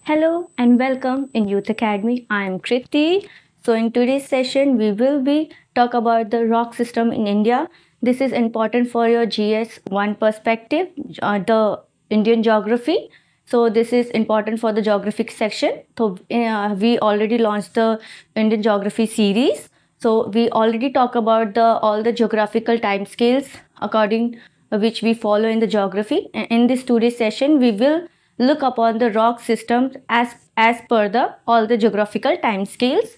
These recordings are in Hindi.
Hello and welcome in Youth Academy. I am Kriti. So in today's session, we will be talk about the rock system in India. This is important for your GS1 perspective, the Indian geography. So this is important for the geographic section. So we already launched the Indian geography series. So we already talk about the all the geographical time scales according which we follow in the geography. In this today's session, we will look upon the rock systems as per the all the geographical time scales.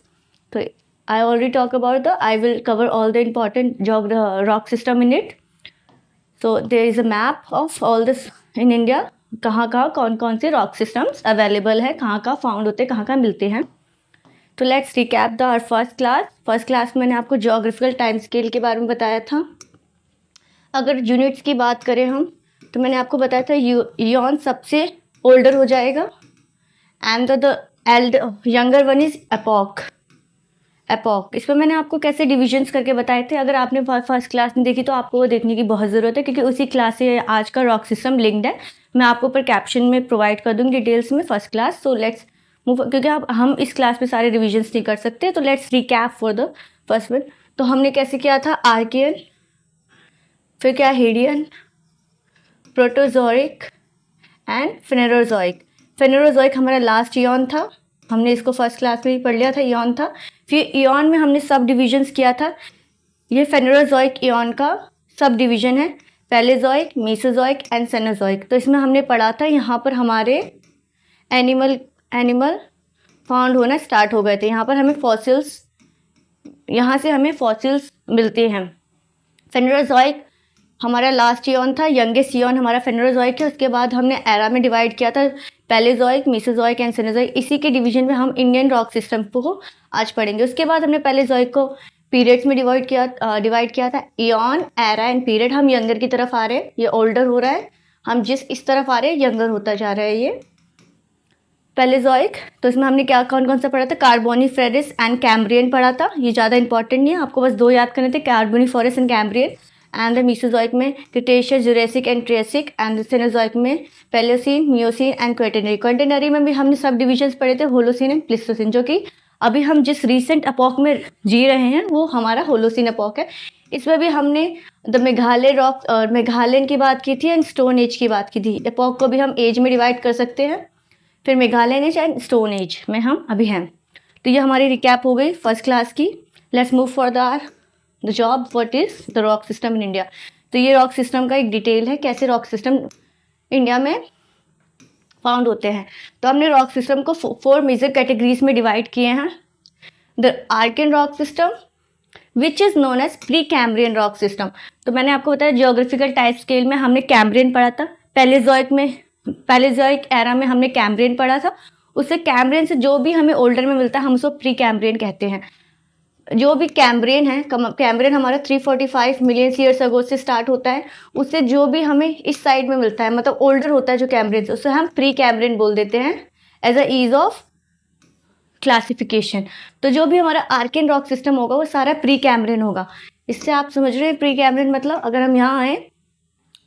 So I already talked about I will cover all the important rock system in it. So there is a map of all this in India. कहाँ कहाँ कौन कौन से रॉक सिस्टम्स अवेलेबल है, कहाँ कहाँ फाउंड होते हैं, कहाँ कहाँ मिलते हैं. तो let's recap the our first class में मैंने आपको ज्योग्राफिकल टाइम स्केल के बारे में बताया था. अगर यूनिट्स की बात करें हम, तो मैंने आपको बताया था ईयॉन सबसे ओल्डर हो जाएगा and the younger one is epoch. इस पर मैंने आपको कैसे डिविजन्स करके बताए थे. अगर आपने फर्स्ट क्लास में देखी तो आपको वो देखने की बहुत ज़रूरत है, क्योंकि उसी क्लास से आज का रॉक सिस्टम लिंक्ड है. मैं आपको ऊपर कैप्शन में प्रोवाइड कर दूँगी डिटेल्स में first class. So let's move, क्योंकि हम इस क्लास में सारे रिविजन्स नहीं कर सकते. तो let's recap for the first one. तो हमने कैसे किया था, आर्कियन, फिर क्या हेडियन, प्रोटोजोइक एंड फेनेरोजोइक हमारा लास्ट ईयॉन था. हमने इसको फर्स्ट क्लास में ही पढ़ लिया था, ईयॉन था. फिर ईयॉन में हमने सब डिविजन्स किया था. ये फेनेरोजोइक ईयॉन का सब डिवीजन है, पैलेजोइक, मेसोजोइक एंड सेनोजोइक. तो इसमें हमने पढ़ा था यहाँ पर हमारे एनिमल फाउंड होना स्टार्ट हो गए थे. यहाँ से हमें फॉसिल्स मिलते हैं. फेनेरोजोइक हमारा लास्ट ईयॉन था, यंगेस्ट ईयॉन हमारा फेनेरोजोइक है. उसके बाद हमने एरा में डिवाइड किया था, पैलेजोइक, मेसोजोइक एंड सेनोजोइक. इसी के डिवीजन में हम इंडियन रॉक सिस्टम को आज पढ़ेंगे. उसके बाद हमने पैलेजोइक को पीरियड्स में डिवाइड किया था, ईयॉन, एरा एंड पीरियड. हम यंगर की तरफ आ रहे हैं, ये ओल्डर हो रहा है. हम इस तरफ आ रहे हैं, यंगर होता जा रहा है ये पैलेजोइक. तो इसमें हमने कौन कौन सा पढ़ा था, कार्बोनिफेरस एंड कैम्ब्रियन पढ़ा था. ये ज़्यादा इंपॉर्टेंट नहीं है, आपको बस 2 याद करने थे, Carboniferous and Cambrian. And the Mesozoic में Cretaceous, Jurassic and Triassic. And Cenozoic में पैलियोसीन, मियोसीन एंड क्वाटरनरी में भी हमने सब डिविजन्स पढ़े थे, होलोसीन एंड प्लिस्टोसीन. जो कि अभी हम जिस रीसेंट अपॉक में जी रहे हैं वो हमारा होलोसीन अपॉक है. इसमें भी हमने द मेघालय रॉक और मेघालयन की बात की थी एंड स्टोन एज की बात की थी. अपॉक को भी हम एज में डिवाइड कर सकते हैं. फिर Meghalayan age and stone age में हम अभी हैं. तो ये हमारी रिकैप हो गई फर्स्ट क्लास की. Let's move for the job, what is the rock system in India. तो ये रॉक सिस्टम का एक डिटेल है, कैसे रॉक सिस्टम इंडिया में फाउंड होते हैं. तो हमने रॉक सिस्टम को 4 मेजर कैटेगरीज में डिवाइड किए हैं. The Archaean rock system which is known as pre Cambrian rock system. तो मैंने आपको बताया जियोग्राफिकल टाइप स्केल में हमने कैम्ब्रियन पढ़ा था. पैलेजोइक एरा में हमने कैम्ब्रियन पढ़ा था. उससे कैम्ब्रियन से जो भी हमें ओल्डर में मिलता है हम उसको प्री कैम्ब्रियन कहते हैं. जो भी कैम्ब्रियन है, कैम्ब्रियन हमारा 345 मिलियन ईयर्स अगो से स्टार्ट होता है. उससे जो भी हमें इस साइड में मिलता है, मतलब ओल्डर होता है जो कैम्ब्रियन से, उससे हम प्री कैम्ब्रियन बोल देते हैं as a ease of classification. तो जो भी हमारा आर्कियन रॉक सिस्टम होगा वो सारा प्री कैम्ब्रियन होगा. इससे आप समझ रहे हैं प्री कैम्ब्रियन मतलब, अगर हम यहाँ आए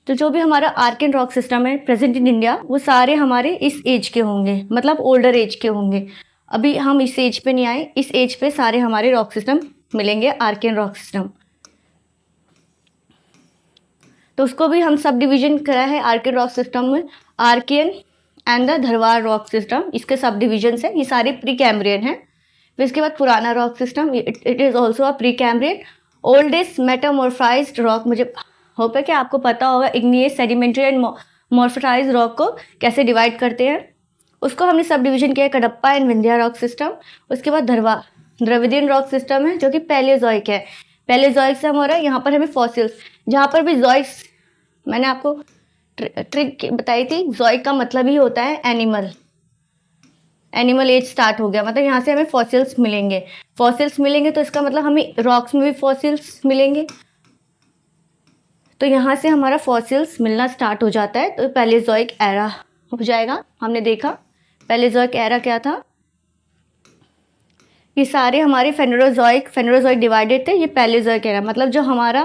तो जो भी हमारा आर्कियन रॉक सिस्टम है प्रेजेंट इन इंडिया वो सारे हमारे इस एज के होंगे, मतलब ओल्डर एज के होंगे. अभी हम इस एज पे नहीं आए, इस एज पे सारे हमारे रॉक सिस्टम मिलेंगे, आर्कियन रॉक सिस्टम. तो उसको भी हम सब डिवीजन करा है आर्कियन रॉक सिस्टम में, Archean and the Dharwar rock system. इसके सब डिविजन्स हैं, ये सारे प्री कैम्ब्रियन हैं. फिर इसके बाद पुराना rock system, it is also a pre Cambrian. Oldest metamorphosed rock, मुझे होप है कि आपको पता होगा igneous, sedimentary and metamorphosed rock को कैसे डिवाइड करते हैं. उसको हमने सब डिवीजन किया है, Kadapa and Vindhya rock system. उसके बाद द्रविडियन रॉक सिस्टम है जो कि पैलेजोइक है. पैलेजोइक से हमारा यहाँ पर हमें फॉसिल्स, जहाँ पर भी जॉइक्स, मैंने आपको ट्रिक बताई थी, जॉइक का मतलब ही होता है एनिमल एज स्टार्ट हो गया, मतलब यहाँ से हमें फॉसिल्स मिलेंगे. तो इसका मतलब हमें रॉक्स में भी फॉसिल्स मिलेंगे. तो यहाँ से हमारा फॉसिल्स मिलना स्टार्ट हो जाता है. तो पैलेजोइक एरा हो जाएगा. हमने देखा पैलेजोइक एरा क्या था, ये सारे हमारे फेनेरोजोइक डिवाइडेड थे. ये पैलेजोइक एरा मतलब जो हमारा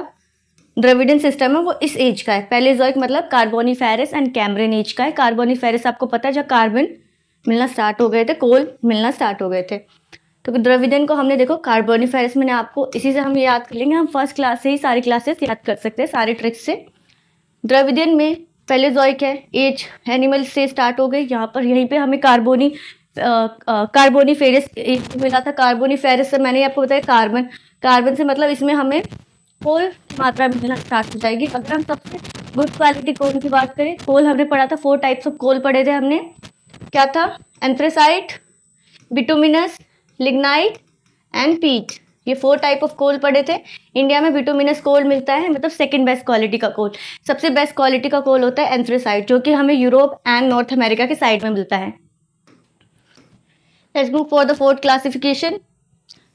द्रविडियन सिस्टम है वो इस एज का है. पैलेजोइक मतलब कार्बोनिफेरस एंड कैम्ब्रियन एज का है. कार्बोनिफेरस आपको पता है जहाँ कार्बन मिलना स्टार्ट हो गए थे, कोल मिलना स्टार्ट हो गए थे। तो द्रविडियन को हमने देखो कार्बोनिफेरस, मैंने आपको इसी से हम याद कर लेंगे, हम फर्स्ट क्लास से ही सारी क्लासेस याद कर सकते हैं सारे ट्रिक्स से। द्रविडियन में पैलेजोइक है, एज एनिमल से स्टार्ट हो गई, यहाँ पर यहीं पे हमें कार्बोनिफेरस मिला था। कार्बोनिफेरस से मैंने आपको बताया कार्बन से मतलब इसमें हमें कोल मात्रा मिलना स्टार्ट हो जाएगी। अगर हम सबसे गुड क्वालिटी कोल की बात करें, कोल हमने पढ़ा था, 4 टाइप्स ऑफ कोल पढ़े थे हमने। क्या था? एंथ्रेसाइट, बिटुमिनस, लिग्नाइट एंड पीट, ये 4 टाइप ऑफ कोल पड़े थे। इंडिया में बिटुमिनस कोल मिलता है, मतलब सेकंड बेस्ट क्वालिटी का कोल। सबसे बेस्ट क्वालिटी का कोल होता है एंथ्रेसाइट, जो कि हमें यूरोप एंड नॉर्थ अमेरिका के साइड में मिलता है। Let's move for the 4th classification,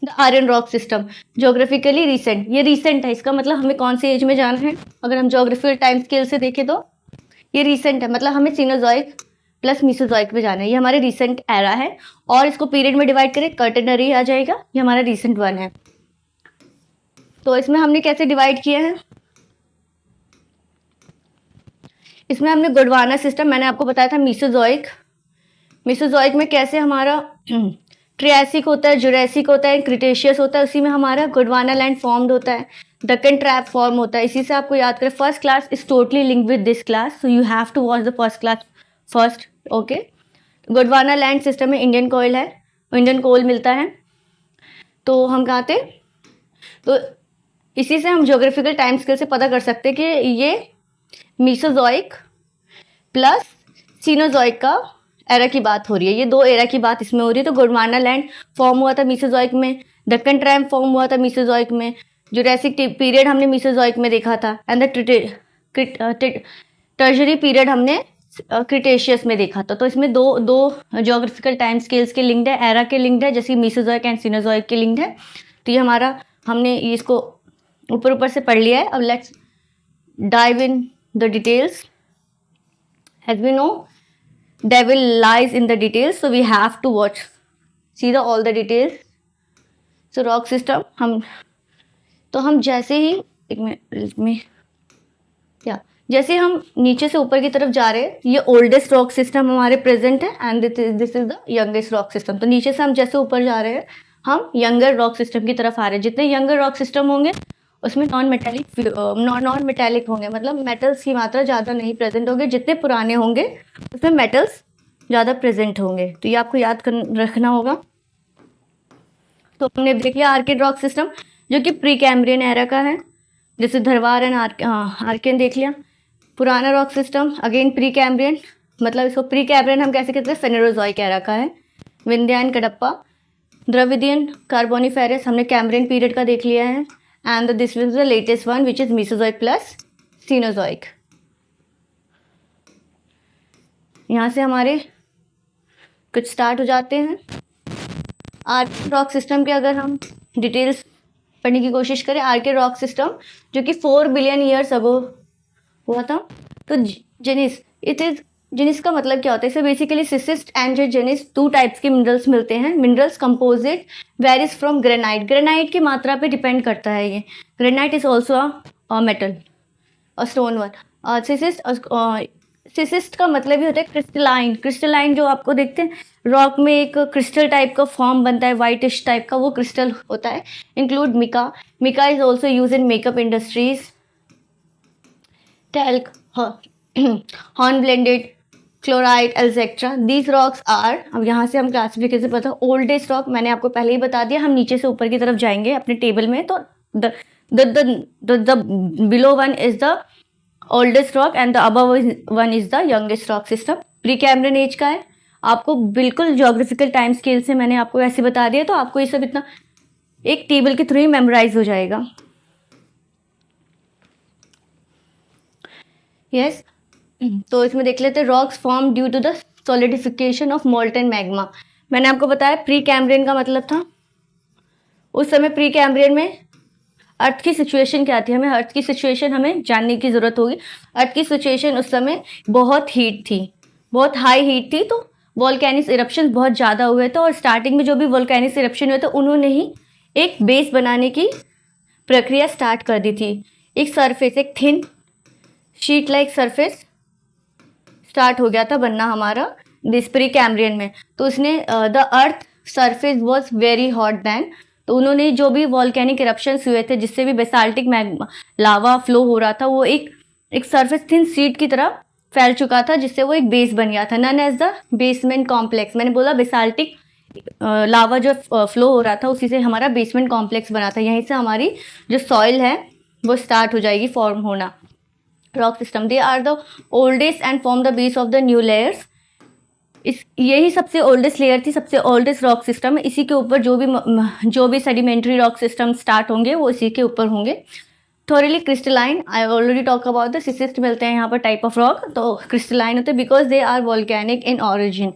the iron rock system, geographically recent. ये रिसेंट है, इसका मतलब हमें कौन सी एज में जाना है? अगर हम जोग्राफिकल टाइम स्केल से देखें तो ये रिसेंट है, मतलब हमें सीनोजॉइक प्लस मीसोजॉइक में जाना है। ये हमारे रिसेंट एरा है, और इसको पीरियड में डिवाइड करें क्वार्टरनरी आ जाएगा, ये हमारा रिसेंट वन है। तो इसमें हमने कैसे डिवाइड किया है? इसमें हमने गोंडवाना सिस्टम, मैंने आपको बताया था मीसोजॉइक में कैसे हमारा ट्रियासिक होता है, जुरासिक होता है, क्रिटेशियस होता है, उसी में हमारा गोंडवाना लैंड फॉर्म्ड होता है, दक्कन ट्रैप फॉर्म होता है। इसी से आपको याद करें, first class is totally linked with this class, so you have to watch the first class first. Okay, Gondwana land system में इंडियन कोयल है, इंडियन कोल मिलता है। तो हम कहाँ थे? तो इसी से हम ज्योग्राफिकल टाइम स्केल से पता कर सकते हैं कि ये मीसोजॉइक प्लस सीनोजॉइक का एरा की बात हो रही है। ये 2 एरा की बात इसमें हो रही है। तो गोंडवाना लैंड फॉर्म हुआ था मीसोजॉइक में, दक्कन ट्रैप फॉर्म हुआ था मीसोजॉइक में, जुरासिक पीरियड हमने मीसोजॉइक में देखा था, एंड द टर्शरी पीरियड हमने क्रिटेशियस में देखा था। तो इसमें दो ज्योग्राफिकल टाइम स्केल्स के लिंक्ड है, एरा के लिंक्ड है, जैसे मीसोजॉइक एंड सीनोजॉइक के लिंक्ड है। तो ये हमारा, हमने इसको ऊपर से पढ़ लिया है। अब let's dive in the details. As we know, devil lies in the details, so we have to see all the details. So rock system, हम जैसे ही एक मिनट में जैसे हम नीचे से ऊपर की तरफ जा रहे हैं, ये ओल्डेस्ट रॉक सिस्टम हमारे प्रेजेंट है, and this is the youngest rock system. तो नीचे से हम जैसे ऊपर जा रहे हैं, हम यंगर रॉक सिस्टम की तरफ आ रहे हैं। जितने यंगर रॉक सिस्टम होंगे उसमें नॉन मेटेलिक होंगे, मतलब मेटल्स की मात्रा ज़्यादा नहीं प्रेजेंट होंगे। जितने पुराने होंगे उसमें मेटल्स ज़्यादा प्रेजेंट होंगे, तो ये आपको याद रखना होगा। तो हमने देख लिया आर्किड रॉक सिस्टम, जो कि प्री कैम्ब्रियन एरा का है, जैसे धरवार एंड आर्कियन देख लिया। पुराना rock system again pre Cambrian, मतलब इसको प्री कैम्ब्रियन हम कैसे कहते हैं? फेनेरोजॉइक एरा का है। विंध्या एंड कडप्पा। द्रविडियन कार्बोनिफेरस हमने कैम्ब्रियन पीरियड का देख लिया है, and this is the latest one which is Mesozoic plus Cenozoic. यहाँ से हमारे कुछ स्टार्ट हो जाते हैं। आर्किड रॉक सिस्टम के अगर हम डिटेल्स पढ़ने की कोशिश करें, आर्किड रॉक सिस्टम जो कि 4 बिलियन ईयर्स अगो हुआ था। तो जेनिस का मतलब क्या होता है? इसे basically schist and gneiss 2 types के मिनरल्स मिलते हैं। Minerals composite varies from granite, granite की मात्रा पे डिपेंड करता है ये। Granite is also a metal, a stone one. Schist का मतलब ये होता है क्रिस्टलाइन। क्रिस्टलाइन जो आपको देखते हैं रॉक में एक क्रिस्टल टाइप का फॉर्म बनता है, वाइटिश टाइप का, वो क्रिस्टल होता है। Include mica, mica is also use in makeup industries. Talc, hornblende, chloride, et cetera, these rocks are, अब यहाँ से हम क्लासिफिकेशन पता, ओल्डेस्ट रॉक मैंने आपको पहले ही बता दिया। हम नीचे से ऊपर की तरफ जाएंगे अपने टेबल में, तो the below one is the oldest rock and the above one is the youngest rock system. Pre Cambrian age का है, आपको बिल्कुल ज्योग्राफिकल टाइम स्केल से मैंने आपको ऐसे बता दिया, तो आपको ये सब इतना एक टेबल के थ्रू ही मेमोराइज हो जाएगा। यस, तो इसमें देख लेते हैं rocks form due to the solidification of molten magma. मैंने आपको बताया प्री कैम्ब्रियन का मतलब था, उस समय प्री कैम्ब्रियन में अर्थ की सिचुएशन क्या थी, हमें अर्थ की सिचुएशन हमें जानने की ज़रूरत होगी। अर्थ की सिचुएशन उस समय बहुत हीट थी, बहुत हाई हीट थी, तो वोल्केनिक इरप्शन बहुत ज़्यादा हुए थे। और स्टार्टिंग में जो भी वोल्केनिक इरप्शन हुए थे उन्होंने ही एक बेस बनाने की प्रक्रिया स्टार्ट कर दी थी। एक सरफेस, एक thin sheet like surface start हो गया था बनना हमारा दिस प्री कैम्ब्रियन में, तो उसने the earth surface was very hot than, तो उन्होंने जो भी वॉल्केनिक इरप्शंस हुए थे जिससे भी बेसाल्टिक मैग्मा लावा फ्लो हो रहा था, वो एक सरफेस थिन शीट की तरह फैल चुका था, जिससे वो एक बेस बन गया था, known as the basement complex. मैंने बोला बेसाल्टिक लावा जो फ्लो हो रहा था उसी से हमारा बेसमेंट कॉम्प्लेक्स बना था, यहीं से हमारी जो सॉइल है वो स्टार्ट हो जाएगी फॉर्म होना। Rock system, they are the oldest and form the base of the new layers. यही सबसे ओल्डेस्ट लेयर थी, सबसे ओल्डेस्ट रॉक सिस्टम है। इसी के ऊपर जो भी सेडिमेंट्री रॉक सिस्टम स्टार्ट होंगे वो इसी के ऊपर होंगे। Thoroughly crystalline, I already talk about the schist मिलते हैं यहाँ पर टाइप ऑफ रॉक, तो क्रिस्टलाइन होते हैं because they are volcanic in origin.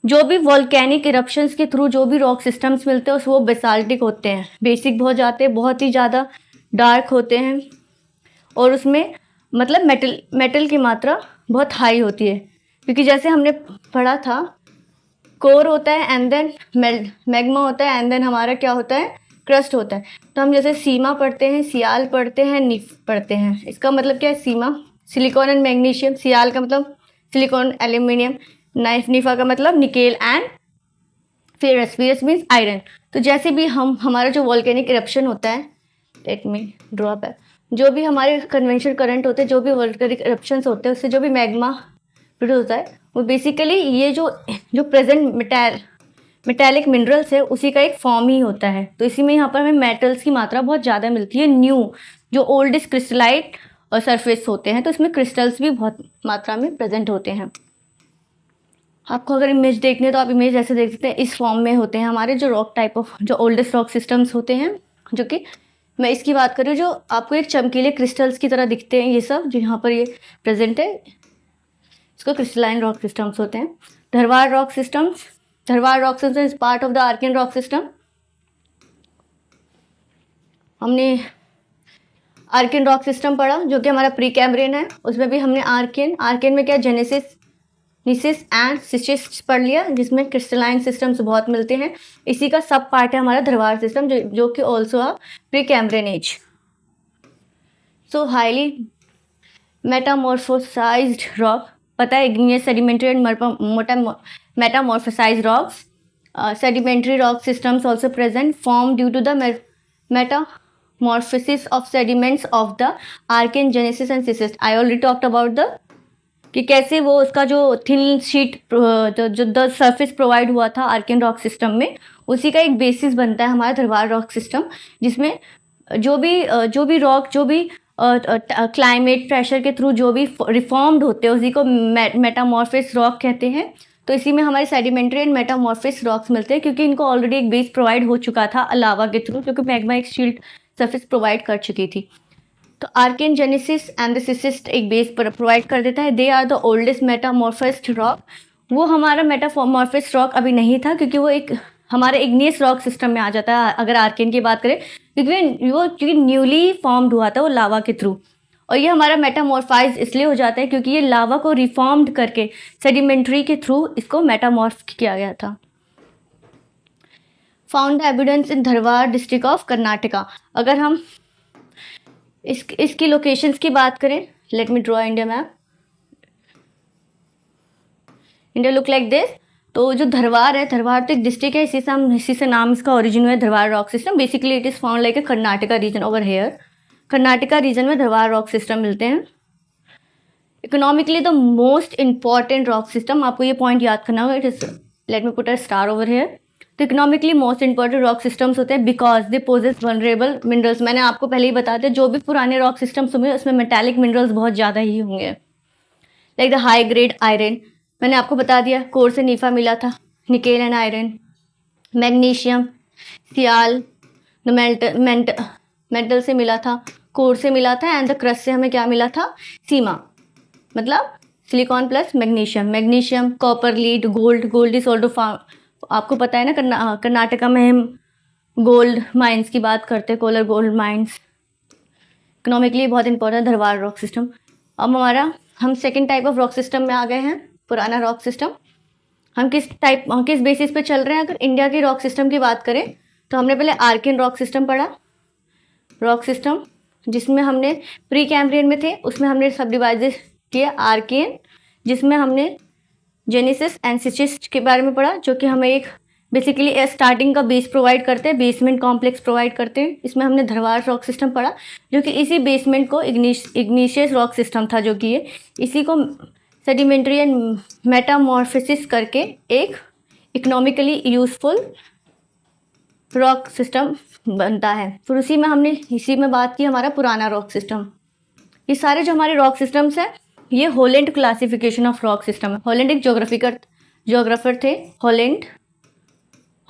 जो भी वॉल्केनिक इरप्शंस के थ्रू जो भी रॉक सिस्टम्स मिलते हैं वो बेसाल्टिक होते हैं, बेसिक बहुत जाते हैं, बहुत ही ज़्यादा डार्क होते हैं, और उसमें मतलब मेटल की मात्रा बहुत हाई होती है, क्योंकि जैसे हमने पढ़ा था कोर होता है एंड देन मैग्मा होता है एंड देन हमारा क्या होता है, क्रस्ट होता है। तो हम जैसे सीमा पढ़ते हैं, सियाल पढ़ते हैं, नीफ पढ़ते हैं। इसका मतलब क्या है, सीमा सिलिकॉन एंड मैग्नीशियम, सियाल का मतलब सिलिकॉन एल्यूमिनियम, नीफा का मतलब nickel and ferrous, ferrous means iron. तो जैसे भी हमारा जो वॉल्केनिक इरप्शन होता है, लेट मी ड्रॉ बैक, जो भी हमारे कन्वेंशनल करंट होते हैं, जो भी वॉल्केनिक इरप्शंस होते हैं, उससे जो भी मैग्मा प्रोड्यूस होता है, वो बेसिकली ये जो प्रेजेंट मेटेलिक मिनरल्स है उसी का एक फॉर्म ही होता है। तो इसी में यहाँ पर हमें मेटल्स की मात्रा बहुत ज़्यादा मिलती है। न्यू जो ओल्डेस्ट क्रिस्टलाइट और सरफेस होते हैं, तो इसमें क्रिस्टल्स भी बहुत मात्रा में प्रेजेंट होते हैं। आपको अगर इमेज देखनी है तो आप इमेज ऐसे देख सकते हैं, इस फॉर्म में होते हैं हमारे जो रॉक टाइप ऑफ जो ओल्डेस्ट रॉक सिस्टम्स होते हैं, जो कि मैं इसकी बात कर रही हूँ, जो आपको एक चमकीले क्रिस्टल्स की तरह दिखते हैं, ये सब जो यहाँ पर ये प्रेजेंट है, इसको क्रिस्टलाइन रॉक सिस्टम्स होते हैं। Dharwar rock systems, Dharwar rock system is part of the Archaean rock system. हमने आर्कियन रॉक सिस्टम पढ़ा जो कि हमारा प्री कैम्ब्रियन है, उसमें भी हमने आर्कियन में क्या जेनेसिस, निसिस एंड सिसिस्ट पढ़ लिया, जिसमें क्रिस्टलाइन सिस्टम्स बहुत मिलते हैं। इसी का सब पार्ट है हमारा धरवार सिस्टम, जो कि also a pre Cambrian age. So highly metamorphosized rock, पता है igneous, sedimentary and metamorphosized rocks. Sedimentary rock systems also present form due to the metamorphosis of sediments of the Archean, gneisses and schist. I already talked about the कि कैसे वो उसका जो थिन शीट जो द सरफेस प्रोवाइड हुआ था आर्कियन रॉक सिस्टम में, उसी का एक बेसिस बनता है हमारा धरवार रॉक सिस्टम, जिसमें जो भी रॉक जो भी क्लाइमेट प्रेशर के थ्रू जो भी रिफॉर्म्ड होते हैं उसी को मेटामॉर्फिस रॉक कहते हैं। तो इसी में हमारे सेडिमेंट्री एंड मेटामॉर्फिस रॉक्स मिलते हैं, क्योंकि इनको ऑलरेडी एक बेस प्रोवाइड हो चुका था लावा के थ्रू, क्योंकि मैग्मा एक शील्ड सरफेस प्रोवाइड कर चुकी थी। तो Archean, gneisses and the schist एक बेस प्रोवाइड कर देता है। They are the oldest metamorphosed rock. वो हमारा मेटामॉर्फिस्ड रॉक अभी नहीं था, क्योंकि वो एक हमारे इग्नियस रॉक सिस्टम में आ जाता है अगर आर्कियन की बात करें, क्योंकि न्यूली फॉर्म्ड हुआ था वो लावा के थ्रू। और ये हमारा मेटामॉर्फाइज इसलिए हो जाता है क्योंकि ये लावा को रिफॉर्म्ड करके सेडिमेंट्री के थ्रू इसको मेटामॉर्फ किया गया था। Found evidence in Dharwar district of Karnataka. अगर हम इसकी लोकेशंस की बात करें, let me draw India map. India look like this. तो जो धरवार है, धरवार तो एक डिस्ट्रिक्ट है, इसी से नाम इसका ओरिजिन हुआ है, Dharwar rock system. Basically it is found like a Karnataka region over here. Karnataka region में धरवार रॉक सिस्टम मिलते हैं। Economically the most important rock system, आपको ये पॉइंट याद करना होगा, it is, let me put a star over here. तो economically most important rock systems होते हैं because they possess valuable minerals. मैंने आपको पहले ही बता दिया, जो भी पुराने रॉक सिस्टम्स होंगे उसमें मेटालिक मिनरल्स बहुत ज़्यादा ही होंगे, like the high grade iron. मैंने आपको बता दिया कोर से नीफा मिला था, nickel and iron. Magnesium, sial mantle से मिला था, कोर से मिला था, एंड द क्रस्ट से हमें क्या मिला था, सीमा, मतलब silicon plus magnesium, copper, lead, gold is also, आपको पता है ना कर्नाटका में हम गोल्ड माइंस की बात करते हैं, कोलर गोल्ड माइंस। इकोनॉमिकली बहुत इंपॉर्टेंट धरवार रॉक सिस्टम। अब हम second type of rock system में आ गए हैं, पुराना रॉक हम किस बेसिस पे चल रहे हैं। अगर इंडिया की रॉक सिस्टम की बात करें तो हमने पहले आर्कियन रॉक सिस्टम पढ़ा, रॉक सिस्टम जिसमें हमने प्री कैम्ब्रियन में थे, उसमें हमने सब डिवाइड किया आर्कियन, जिसमें हमने जेनेसिस एंड शिस्ट के बारे में पढ़ा, जो कि हमें एक बेसिकली स्टार्टिंग का बेस प्रोवाइड करते हैं, बेसमेंट कॉम्प्लेक्स प्रोवाइड करते हैं। इसमें हमने धरवार रॉक सिस्टम पढ़ा, जो कि इसी बेसमेंट को इग्नीशियस रॉक सिस्टम था, जो कि ये इसी को सेडिमेंट्री एंड मेटामॉर्फोसिस करके एक इकोनॉमिकली यूजफुल रॉक सिस्टम बनता है। फिर इसी में बात की हमारा पुराना रॉक सिस्टम। ये सारे जो हमारे रॉक सिस्टम्स हैं, ये Holland classification of rock system है। होलैंड एक जोग्राफर थे,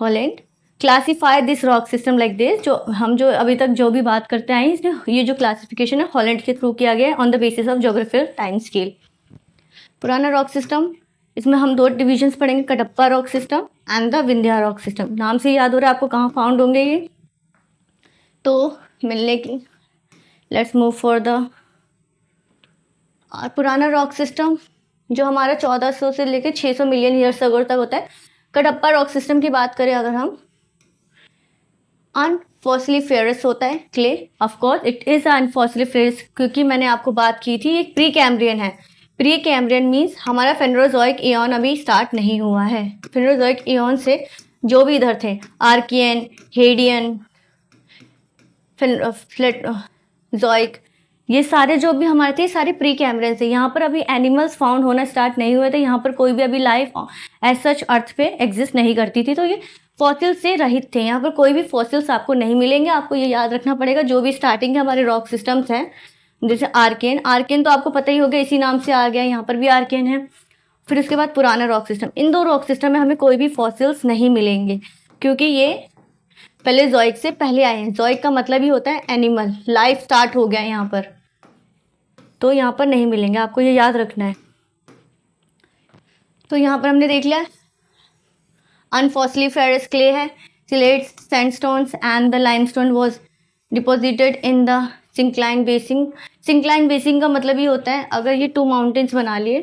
Holland classify this rock system like this. जो अभी तक जो भी बात करते आए हैं, ये जो क्लासिफिकेशन है होलैंड के थ्रू किया गया है on the basis of geographical time scale. पुराना रॉक सिस्टम, इसमें हम 2 डिविजन्स पढ़ेंगे, Kadapa rock system and the Vindhya rock system. नाम से याद हो रहा है आपको कहाँ फाउंड होंगे ये, तो मिलने की लेट्स मूव फॉर द पुराना रॉक सिस्टम जो हमारा 1400 से लेकर 600 मिलियन ईयर्स अगो तक होता है। कडप्पा रॉक सिस्टम की बात करें अगर हम, अनफॉसिलिफेरस होता है clay, of course it is unfossiliferous, क्योंकि मैंने आपको बात की थी एक प्री कैम्ब्रियन है। प्री कैम्ब्रियन मीन्स हमारा फेनरोजोइक इयॉन अभी स्टार्ट नहीं हुआ है। फेनरोजोइक इयॉन से जो भी इधर थे, आर्कियन, हेडियन, जोइक, ये सारे जो भी हमारे थे सारे प्री कैम्ब्रियन थे। यहाँ पर अभी एनिमल्स फाउंड होना स्टार्ट नहीं हुए थे, यहाँ पर कोई भी अभी लाइफ एज सच अर्थ पे एग्जिस्ट नहीं करती थी, तो ये फॉसिल से रहित थे। यहाँ पर कोई भी फॉसिल्स आपको नहीं मिलेंगे। आपको ये याद रखना पड़ेगा, जो भी स्टार्टिंग के हमारे रॉक सिस्टम्स हैं, जैसे आर्कियन तो आपको पता ही होगा, इसी नाम से आ गया, यहाँ पर भी आर्कियन है। फिर उसके बाद पुराना रॉक सिस्टम, इन 2 रॉक सिस्टम में हमें कोई भी फॉसिल्स नहीं मिलेंगे, क्योंकि ये पहले जोइक से पहले आए हैं। जोइक का मतलब ही होता है एनिमल, लाइफ स्टार्ट हो गया है यहाँ पर, तो यहाँ पर नहीं मिलेंगे, आपको ये याद रखना है। तो यहाँ पर हमने देख लिया अनफॉसिलिफेरस क्ले है, slates, sandstones and the limestone was deposited in the syncline basin. Syncline basin का मतलब ये होता है, अगर ये 2 माउंटेन्स बना लिए,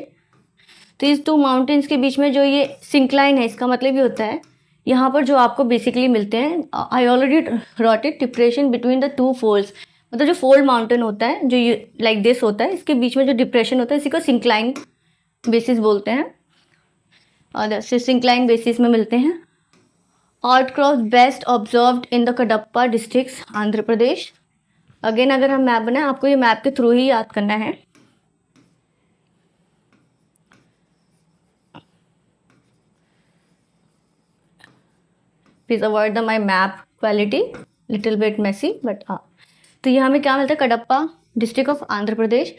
तो इस 2 माउंटेन्स के बीच में जो ये सिंक्लाइन है, इसका मतलब ये होता है यहाँ पर जो आपको बेसिकली मिलते हैं, I already wrote it, depression between the 2 folds, मतलब जो फोल्ड माउंटेन होता है, जो ये लाइक दिस होता है, इसके बीच में जो डिप्रेशन होता है, इसी को सिंक्लाइन बेसिस बोलते हैं, और सिंक्लाइन बेसिस में मिलते हैं। Outcrop best observed in the Kadapa districts, Andhra Pradesh. Again अगर हम मैप बनाए, आपको ये मैप के थ्रू ही याद करना है। Please avoid the my map quality, little bit messy, but हाँ। तो ये हमें क्या मिलता है, कडप्पा डिस्ट्रिक्ट ऑफ आंध्र प्रदेश।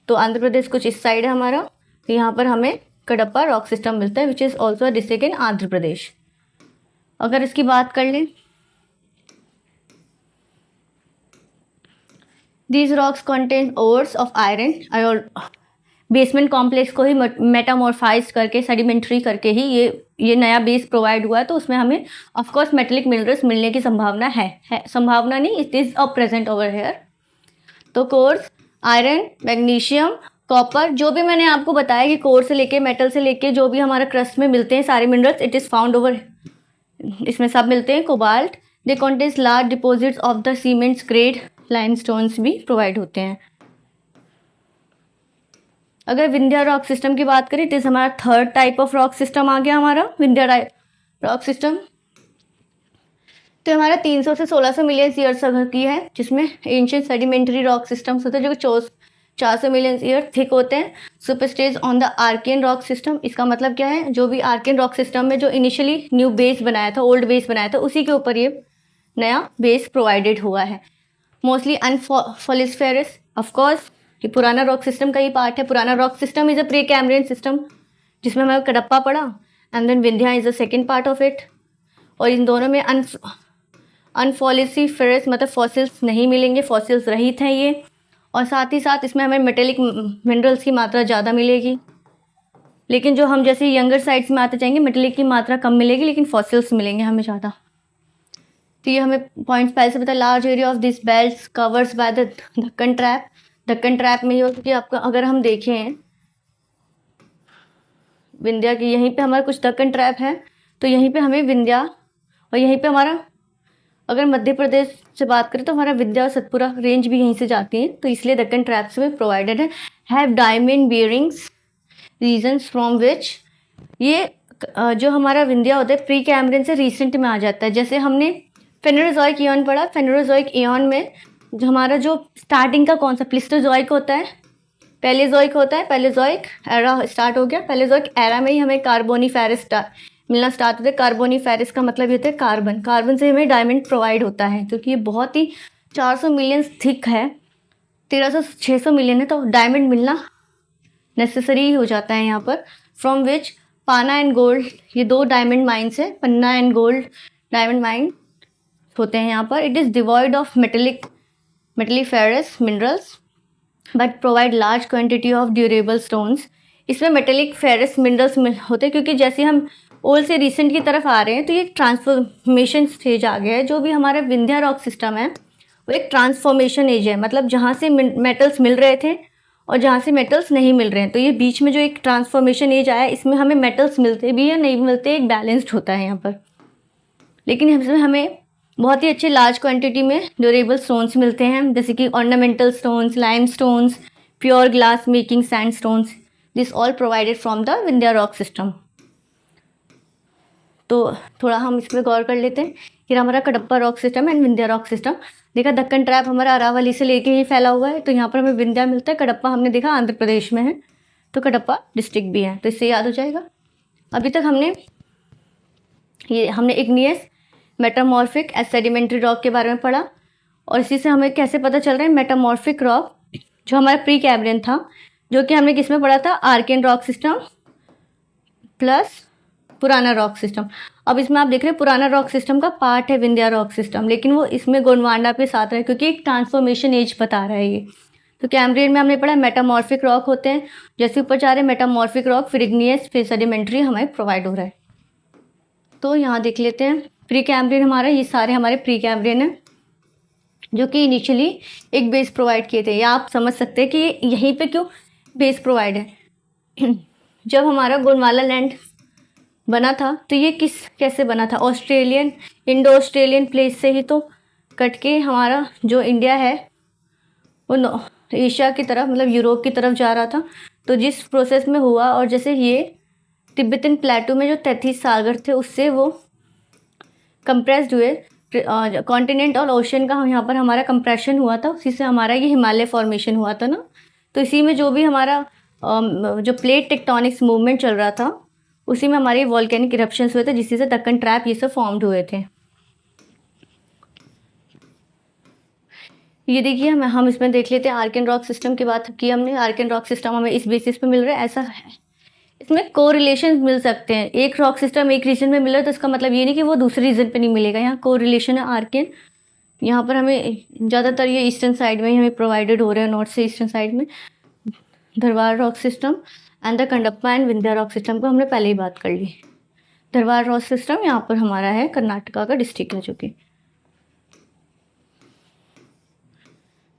तो आंध्र प्रदेश कुछ इस साइड है हमारा, तो यहाँ पर हमें कडप्पा रॉक सिस्टम मिलता है, which is also a district in Andhra Pradesh. अगर इसकी बात कर लें, these rocks contain ores of iron, basement complex को ही मेटामॉर्फाइज करके, सेडिमेंट्री करके ही ये नया बेस प्रोवाइड हुआ है, तो उसमें हमें ऑफकोर्स मेटेलिक मिनरल्स मिलने की संभावना है संभावना नहीं, it is a present over here. तो कोर्स आयरन, मैग्नीशियम, कॉपर, जो भी मैंने आपको बताया कि कोर से लेके मेटल से लेके जो भी हमारा क्रस्ट में मिलते हैं सारे minerals, it is found over, इसमें सब मिलते हैं। Cobalt, they contains large deposits of the cements grade limestones भी प्रोवाइड होते हैं। अगर विंध्या रॉक सिस्टम की बात करें, तो इस हमारा 3rd type of rock system आ गया, हमारा विंध्या रॉक सिस्टम। तो हमारा 300 से 1600 मिलियन ईयर्स की है, जिसमें एंशिएंट सेडिमेंट्री रॉक सिस्टम्स होते हैं जो 400 मिलियन ईयर थिक होते हैं। सुपरस्टेज on the Archaean rock system, इसका मतलब क्या है, जो भी आर्कियन रॉक सिस्टम में जो इनिशियली न्यू बेस बनाया था, ओल्ड बेस बनाया था, उसी के ऊपर ये नया बेस प्रोवाइडेड हुआ है। मोस्टली अनफॉसिलिफेरस, ऑफकोर्स ये पुराना रॉक सिस्टम का ही पार्ट है। पुराना rock system is a pre Cambrian system, जिसमें हमें कडप्पा पड़ा, and then Vindhya is a second part of it. और इन दोनों में अनफॉसिलिफेरस मतलब फॉसिल्स नहीं मिलेंगे, फॉसिल्स रहित हैं ये। और साथ ही साथ इसमें हमें मेटेलिक मिनरल्स की मात्रा ज़्यादा मिलेगी, लेकिन जो हम जैसे यंगर साइड्स में आते जाएंगे मेटेलिक की मात्रा कम मिलेगी, लेकिन फॉसिल्स मिलेंगे हमें ज़्यादा। तो ये हमें पॉइंट्स पहले से पता, large area of this belt covers by the ढक्कन ट्रैप। ढक्कन ट्रैप में ये होता है कि आपका अगर हम देखें विंध्या की, यहीं पे हमारा कुछ ढक्कन ट्रैप है, तो यहीं पे हमें विंध्या, और यहीं पे हमारा अगर मध्य प्रदेश से बात करें तो हमारा विंध्या और सतपुरा रेंज भी यहीं से जाती है, तो इसलिए ढक्कन ट्रैप्स में प्रोवाइडेड है। Have diamond bearings regions from which ये जो हमारा विंध्या होता है प्री कैम्ब्रियन से रिसेंट में आ जाता है। जैसे हमने फेनोरोजोइक ईयन पढ़ा, फेनोरोजोइक ईयन में जो हमारा जो स्टार्टिंग का कौन सा प्लिस्टोजोइक होता है, पैलेजोइक होता है, पैलेजोइक एरा स्टार्ट हो गया। पैलेजोइक एरा में ही हमें कार्बोनीफेरस मिलना स्टार्ट होता है। कार्बोनीफेरस का मतलब ये होता है कार्बन, कार्बन से हमें डायमंड प्रोवाइड होता है, क्योंकि ये बहुत ही 400 मिलियन थिक है, 1300-600 मिलियन है, तो डायमंड मिलना नेसेसरी हो जाता है यहाँ पर। फ्रॉम विच पाना एंड गोल्ड, ये दो डायमंड माइंस है, Panna and gold diamond mine होते हैं यहाँ पर। It is devoid of metalliferous minerals but provide large quantity of durable stones. इसमें मेटेलिक फेरस मिनरल्स होते हैं, क्योंकि जैसे हम ओल्ड से रिसेंट की तरफ आ रहे हैं तो ये ट्रांसफॉर्मेशन स्टेज आ गया है। जो भी हमारा विंध्या रॉक सिस्टम है वो एक ट्रांसफॉर्मेशन एज है, मतलब जहाँ से मेटल्स मिल रहे थे और जहाँ से मेटल्स नहीं मिल रहे हैं, तो ये बीच में जो एक ट्रांसफॉर्मेशन एज आया, इसमें हमें मेटल्स मिलते भी या नहीं मिलते, एक बैलेंस्ड होता है यहाँ पर। लेकिन इसमें हमें बहुत ही अच्छे लार्ज क्वांटिटी में ड्यूरेबल स्टोन्स मिलते हैं, जैसे कि ornamental stones, lime stones, pure glass making sand stones, this all provided from the Vindhya rock system. तो थोड़ा हम इस पर गौर कर लेते हैं। फिर हमारा Kadapa rock system and Vindhya rock system. देखा दक्कन ट्रैप हमारा अरावली से लेके ही फैला हुआ है, तो यहाँ पर हमें विंध्या मिलता है। कडप्पा हमने देखा आंध्र प्रदेश में है, तो कडप्पा डिस्ट्रिक्ट भी है, तो इससे याद हो जाएगा। अभी तक हमने इग्नियस मेटामॉर्फिक सेडिमेंट्री रॉक के बारे में पढ़ा, और इसी से हमें कैसे पता चल रहा है मेटामॉर्फिक रॉक जो हमारा प्री कैम्ब्रियन था, जो कि हमने किस में पढ़ा था, आर्कियन रॉक सिस्टम प्लस पुराना रॉक सिस्टम। अब इसमें आप देख रहे हैं पुराना रॉक सिस्टम का पार्ट है विंध्या रॉक सिस्टम, लेकिन वो इसमें गोंडवाना पे साथ है, क्योंकि एक ट्रांसफॉर्मेशन एज बता रहा है ये। तो कैम्ब्रियन में हमने पढ़ा मेटामॉर्फिक रॉक होते हैं, जैसे ऊपर जा रहे मेटामॉर्फिक रॉक, फिर इग्नियस, फिर सेडिमेंट्री हमें प्रोवाइड हो रहा है। तो यहाँ देख लेते हैं प्री कैम्ब्रियन हमारा, ये सारे हमारे प्री कैम्ब्रियन हैं जो कि इनिशियली एक बेस प्रोवाइड किए थे। या आप समझ सकते हैं कि यहीं पे क्यों बेस प्रोवाइड है। जब हमारा गोंडवाना लैंड बना था तो ये कैसे बना था, ऑस्ट्रेलियन इंडो ऑस्ट्रेलियन प्लेस से ही तो कट के हमारा जो इंडिया है वो एशिया की तरफ, मतलब यूरोप की तरफ जा रहा था। तो जिस प्रोसेस में हुआ, और जैसे ये तिब्बतन प्लेटू में जो 33 सागर थे उससे वो कंप्रेस्ड हुए, कॉन्टिनेंट और ओशन का यहाँ पर हमारा कंप्रेशन हुआ था, उसी से हमारा ये हिमालय फॉर्मेशन हुआ था ना। तो इसी में जो भी हमारा जो प्लेट टेक्टोनिक्स मूवमेंट चल रहा था, उसी में हमारे वॉल्केनिक इरप्शंस हुए थे, जिससे से दक्कन ट्रैप ये सब फॉर्म्ड हुए थे। ये देखिए हम इसमें देख लेते हैं आर्कियन रॉक सिस्टम की बात की हमने। आर्कियन रॉक सिस्टम हमें इस बेसिस पे मिल रहा है, ऐसा है। इसमें कोरिलेशन मिल सकते हैं, एक रॉक सिस्टम एक रीजन में मिल रहा है तो इसका मतलब ये नहीं कि वो दूसरे रीजन पे नहीं मिलेगा। यहाँ कोरिलेशन है आर्कियन, यहाँ पर हमें ज़्यादातर ये ईस्टर्न साइड में ही हमें प्रोवाइडेड हो रहे हैं, नॉर्थ से ईस्टर्न साइड में। Dharwar rock system and the Kadapa and Vindhya rock system को हमने पहले ही बात कर ली। धरवार रॉक सिस्टम यहाँ पर हमारा है, कर्नाटका का डिस्ट्रिक्ट है जो कि।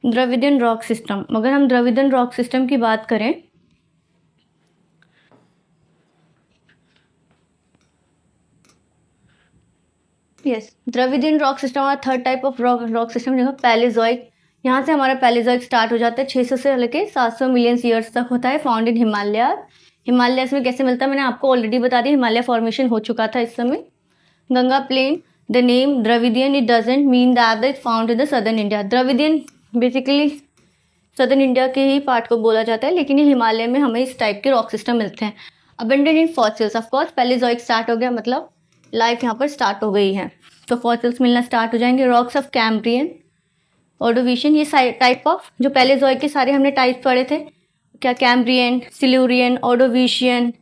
द्रविडियन रॉक सिस्टम, अगर हम द्रविडियन रॉक सिस्टम की बात करें, यस, द्रविडियन रॉक सिस्टम और third type of rock system जो है पैलेजोइक। यहाँ से हमारा पैलेजोइक स्टार्ट हो जाता है, 600 से लेके 700 मिलियन ईयर्स तक होता है, फाउंड इन हिमालय। हिमालयस में कैसे मिलता है मैंने आपको ऑलरेडी बता दिया, हिमालय फॉर्मेशन हो चुका था इस समय। Ganga plain, the name Dravidian it doesn't mean that it found in the southern India. Dravidian basically southern India के ही पार्ट को बोला जाता है, लेकिन ये हिमालय में हमें इस टाइप के रॉक सिस्टम मिलते हैं। Abundant in fossils, of course Palaeozoic start हो गया, मतलब लाइफ यहाँ पर स्टार्ट हो गई है, तो फॉसिल्स मिलना स्टार्ट हो जाएंगे। रॉक्स ऑफ कैम्ब्रियन, ऑर्डोविशियन, ये टाइप ऑफ जो पैलेजोइक के सारे हमने टाइप पढ़े थे क्या, Cambrian, Silurian, Ordovician,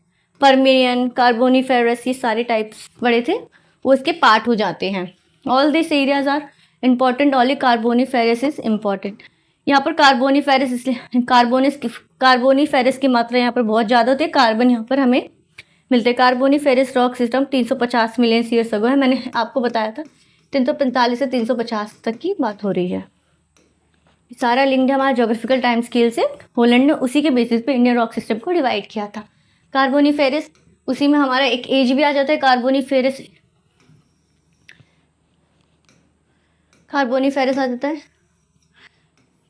Permian, Carboniferous, ये सारे टाइप्स पढ़े थे, वो इसके पार्ट हो जाते हैं। All this areas are important, only carboniferous is important. यहाँ पर कार्बोनीफेरस, इसलिए कार्बोनीफेरस की मात्रा यहाँ पर बहुत ज़्यादा होती है, कार्बन यहाँ पर हमें मिलते हैं। Carboniferous rock system 350 million years अगो है, मैंने आपको बताया था 345 से 350 तक की बात हो रही है। सारा लिंक्ड है हमारा जोग्राफिकल टाइम स्केल से। होलैंड ने उसी के बेसिस पे इंडियन रॉक सिस्टम को डिवाइड किया था। कार्बोनीफेरस, उसी में हमारा एक एज भी आ जाता है, कार्बोनीफेरस आ जाता है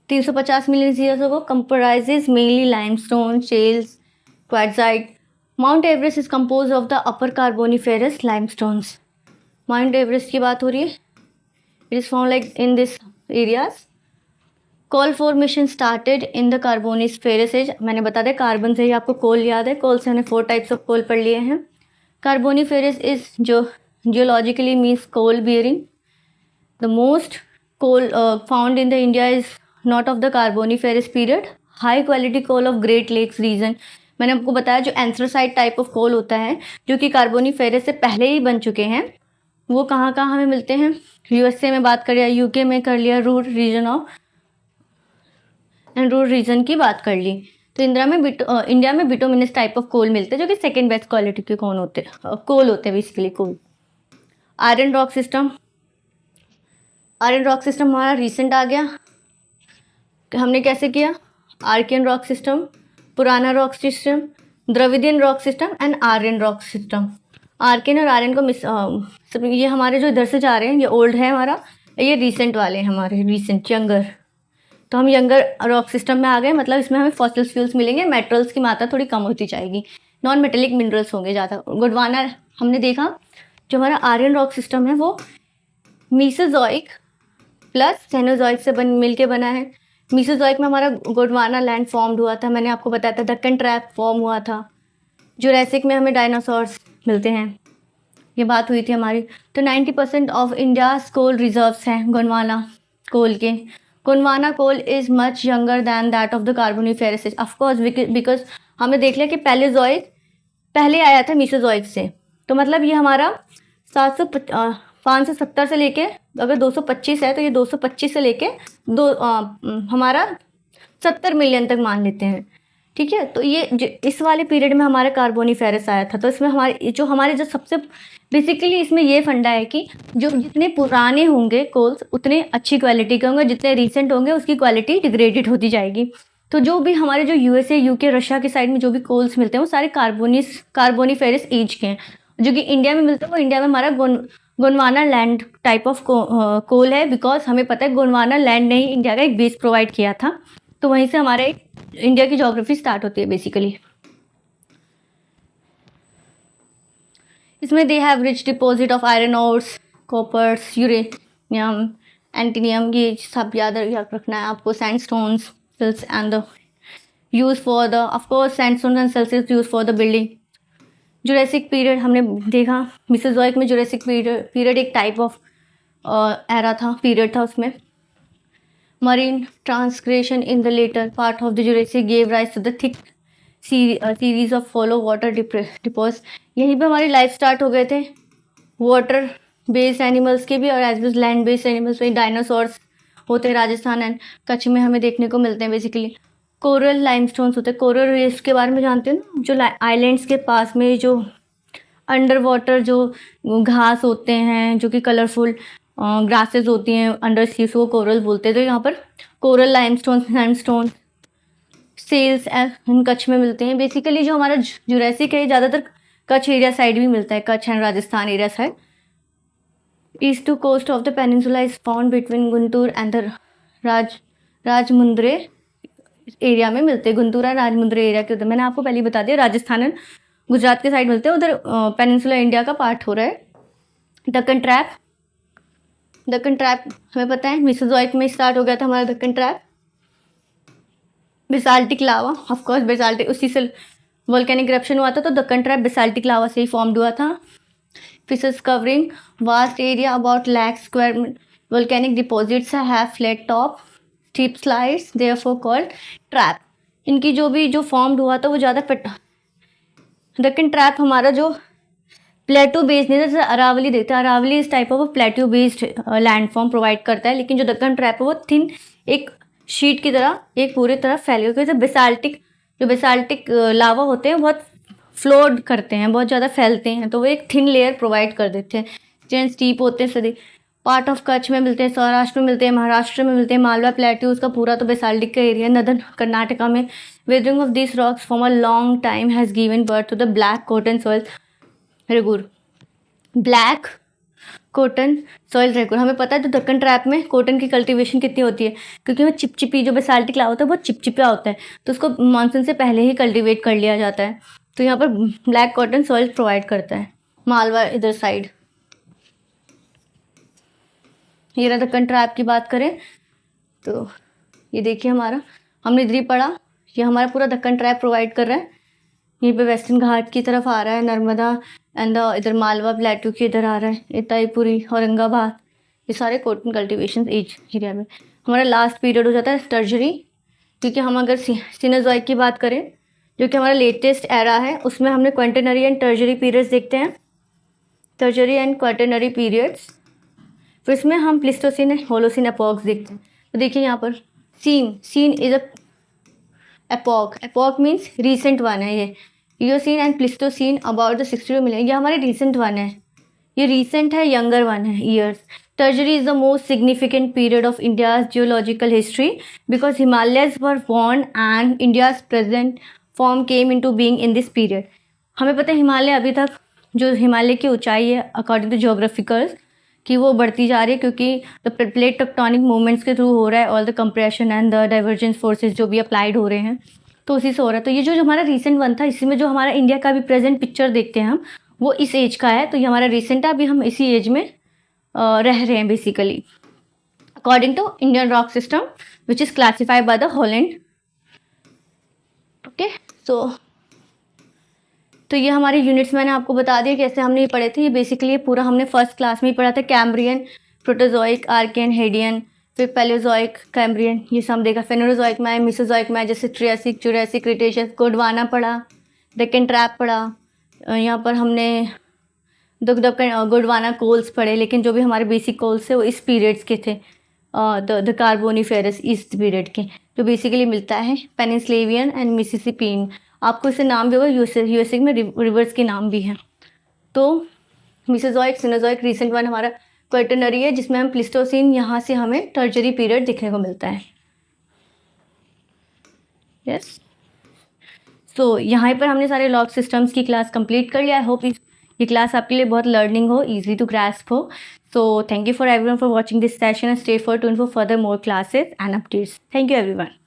350 million years ago. Comprises mainly limestone, shales, quartzite, Mount Everest is compose of the upper carboniferous limestones. Mount Everest की बात हो रही है। It is found like in this areas. Coal formation started in the carboniferous age. मैंने बता दिया कार्बन से ही आपको कोल याद है। कोल से हमने 4 टाइप्स ऑफ कोल पढ़ लिए हैं। कार्बोनिफेरस इज जो geologically means coal bearing. The most coal found in the India is not of the carboniferous period. High quality coal of Great Lakes region. मैंने आपको बताया जो एंथ्रासाइट टाइप ऑफ कोल होता है जो कि कार्बोनिफेरस से पहले ही बन चुके हैं, वो कहाँ कहाँ हमें मिलते हैं। यूएसए में बात कर लिया, यूके में कर लिया, रूर रीजन की बात कर ली। तो इंडिया में बिटुमिनस टाइप ऑफ कोल मिलते हैं जो कि सेकेंड बेस्ट क्वालिटी के कोल होते हैं basically coal. Aryan rock system हमारा रिसेंट आ गया। हमने कैसे किया? आर्कियन रॉक सिस्टम, पुराना rock system, Dravidian rock system and Aryan rock system. Archean और आर्यन को ये हमारे जो इधर से जा रहे हैं ये ओल्ड है हमारा, ये रिसेंट वाले हैं हमारे, रिसेंट यंगर। तो हम यंगर रॉक सिस्टम में आ गए, मतलब इसमें हमें फॉसिल फ्यूल्स मिलेंगे, मेटल्स की मात्रा थोड़ी कम होती जाएगी, नॉन मेटेलिक मिनरल्स होंगे ज़्यादा। गोंडवाना हमने देखा जो हमारा आर्यन रॉक सिस्टम है वो मीसोजोइक प्लस सेनोजोइक से मिल के बना है। मीसोजोइक में हमारा गोंडवाना लैंड फॉर्म्ड हुआ था, मैंने आपको बताया था दक्कन ट्रैप फॉर्म हुआ था। जुरासिक में हमें डायनासोर्स मिलते हैं, ये बात हुई थी हमारी। तो 90% ऑफ इंडियाज कोल रिजर्व्स हैं गोंडवाना कोल के। Gondwana coal is much younger than that of the carboniferous age, of course because हमने देख लिया कि पैलेजोइक पहले आया था मीसोजोइक से। तो मतलब ये हमारा 570 से लेके, अगर 225 है तो ये 225 से लेके हमारा 70 मिलियन तक मान लेते हैं, ठीक है। तो ये इस वाले पीरियड में हमारा कार्बोनिफेरस आया था। तो इसमें हमारे जो सबसे बेसिकली इसमें ये फंडा है कि जो जितने पुराने होंगे कोल्स उतने अच्छी क्वालिटी के होंगे, जितने रिसेंट होंगे उसकी क्वालिटी डिग्रेडेड होती जाएगी। तो जो भी हमारे जो यूएसए, यूके, रशिया के साइड में जो भी कोल्स मिलते हैं वो सारे कार्बोनिफेरस एज के हैं। जो कि इंडिया में मिलते हैं वो इंडिया में हमारा Gondwana land type of coal है, बिकॉज हमें पता है गोंडवाना लैंड ने ही इंडिया का एक बेस प्रोवाइड किया था। तो वहीं से हमारे इंडिया की ज्योग्राफी स्टार्ट होती है बेसिकली। इसमें they have rich deposit of iron ores, coppers, uranium, antimony, ये सब याद रखना है आपको। Sandstones and the use for the of course sandstone and shales use for the building. Jurassic period हमने देखा, मीसोजोइक में जुरासिक पीरियड एक टाइप ऑफ एरा था, पीरियड था। उसमें marine transgression in the later part of the Jurassic gave rise to the thick series of shallow water deposits. यहीं पे हमारी लाइफ स्टार्ट हो गए थे वाटर बेस्ड एनिमल्स के भी और as well land based animals में। डायनासोर्स होते हैं राजस्थान एंड कच्छ में हमें देखने को मिलते हैं बेसिकली। कोरल लाइमस्टोन्स होते हैं। कोरल रीफ्स के बारे में जानते हैं ना, जो आइलैंड्स के पास में जो अंडर वाटर जो घास होते हैं जो कि कलरफुल ग्रासेस होती हैं अंडर सी, वो कोरल बोलते हैं। तो यहाँ पर कोरल लाइमस्टोन, सैंडस्टोन, सेल्स इन कच्छ में मिलते हैं। बेसिकली जो हमारा जुरासिक है ज़्यादातर कच्छ एरिया साइड भी मिलता है, Kutch and Rajasthan area side. East to coast of the peninsula is found between Guntur and the Rajahmundry area में मिलते हैं। गुंटूरा राजमुंद्रे एरिया के उधर, मैंने आपको पहले ही बता दिया, राजस्थान एंड गुजरात के साइड मिलते हैं। उधर पेनिनसुला इंडिया का पार्ट हो रहा है। दक्कन ट्रैप हमें पता है मीसोजोइक में स्टार्ट हो गया था हमारा Deccan trap. Basaltic lava, of course basaltic, उसी से वोल्केनिक इरप्शन हुआ था, तो दक्कन ट्रैप बेसाल्टिक लावा से ही फॉर्म्ड हुआ था। Fishes covering vast area about lakh square volcanic deposits have flat top steep slides therefore called trap. इनकी जो फॉर्म्ड हुआ था वो ज़्यादा दक्कन ट्रैप हमारा जो प्लेटो बेस्ड नहीं, जैसे अरावली देखते हैं, अरावली इस type of plateau based land form provide करता है। लेकिन जो दक्कन ट्रैप है वो थिन एक शीट की तरह एक पूरी तरह फैले हुए, बेसाल्टिक लावा होते हैं बहुत फ्लोड करते हैं, बहुत ज़्यादा फैलते हैं, तो वो एक थिन लेयर प्रोवाइड कर देते हैं। जैसे स्टीप होते हैं सदी पार्ट ऑफ कच्छ में मिलते हैं, सौराष्ट्र में मिलते हैं, महाराष्ट्र में मिलते हैं, मालवा प्लेट्यू उसका पूरा तो बेसाल्टिक का एरिया। नदर्न कर्नाटका में weathering of this rocks for a long time has given birth to the black cotton soil regur. Black cotton soil regur, हमें पता है तो दक्कन ट्रैप में कॉटन की कल्टीवेशन कितनी होती है, क्योंकि वो चिपचिपी जो बेसाल्टिक लावा होता है बहुत चिपचिपा होता है, तो उसको मानसून से पहले ही कल्टीवेट कर लिया जाता है। तो यहाँ पर ब्लैक कॉटन सॉइल प्रोवाइड करता है। मालवा इधर साइड, ये रहा दक्कन ट्रैप की बात करें तो ये देखिए हमारा, हमने इधर ही पढ़ा, ये हमारा पूरा दक्कन ट्रैप प्रोवाइड कर रहा है। यहीं पे वेस्टर्न घाट की तरफ आ रहा है नर्मदा एंड इधर मालवा प्लेटू की इधर आ रहा है, इताईपुरी, औरंगाबाद, ये सारे कॉटन कल्टीवेशन एज एरिया में। हमारा लास्ट पीरियड हो जाता है टर्जरी, क्योंकि हम अगर सिनोज़ोइक की बात करें जो कि हमारा लेटेस्ट एरा है, उसमें हमने क्वाटरनरी एंड टर्जरी पीरियड्स देखते हैं, टर्जरी एंड क्वाटरनरी पीरियड्स। फिर इसमें हम प्लिस्टोसिन एंड होलोसिन एपॉक्स देखते हैं। तो देखिए यहाँ पर cene is a epoch means recent one है। ये Eocene and Pleistocene about the 62 million, ये हमारे रीसेंट वन है, ये रीसेंट है, यंगर वन है years. Tertiary is the most significant period of India's geological history because Himalayas were formed and India's present form came into being in this period. हमें पता है हिमालय अभी तक जो हिमालय की ऊंचाई है अकॉर्डिंग टू ज्योग्राफिकल्स कि वो बढ़ती जा रही है, क्योंकि द प्लेट टेक्टोनिक मूवमेंट्स के थ्रू हो रहा है, all the compression and the divergence forces जो भी अप्लाइड हो रहे हैं, तो उसी से हो रहा है। तो ये जो हमारा रिसेंट वन था, इसी में जो हमारा इंडिया का भी प्रेजेंट पिक्चर देखते हैं हम, वो इस एज का है। तो ये हमारा रिसेंट है, अभी हम इसी एज में रह रहे हैं basically according to Indian rock system which is classified by the Holland. Okay, तो ये हमारे यूनिट्स मैंने आपको बता दिया कैसे हमने ये पढ़े थे। ये बेसिकली पूरा हमने फर्स्ट क्लास में ही पढ़ा था, कैम्ब्रियन, प्रोटोजोइक, आर्कियन, हेडियन, फिर पैलेओजोइक, कैम्ब्रियन, ये सब देखा। फेनोजोइक में, मेसोजोइक में जैसे ट्रियासिक, जुरासिक, क्रिटेशियस, गोंडवाना पढ़ा, डेक्कन ट्रैप पढ़ा। यहाँ पर हमने गोंडवाना कोल्स पढ़े, लेकिन जो भी हमारे बेसिक कोल्स थे वो इस पीरियड्स के थे, द कार्बोनिफेरस इस पीरियड के, जो बेसिकली मिलता है पेनिनस्लेवियन एंड मिसिसिपिन। आपको इससे नाम भी होगा, यूएसए में रिवर्स के नाम भी हैं। तो मेसोजोइक, सिनोजोइक, रिसेंट वन हमारा क्वाटरनरी है, जिसमें हम प्लिस्टोसिन, यहाँ से हमें टर्जरी पीरियड दिखने को मिलता है। यस, सो यहाँ पर हमने सारे लॉग सिस्टम्स की क्लास कंप्लीट कर लिया। आई होप ये क्लास आपके लिए बहुत लर्निंग हो, इजी टू ग्रास्प हो। So thank you for everyone for watching this session and stay tuned for further more classes and updates. Thank you everyone.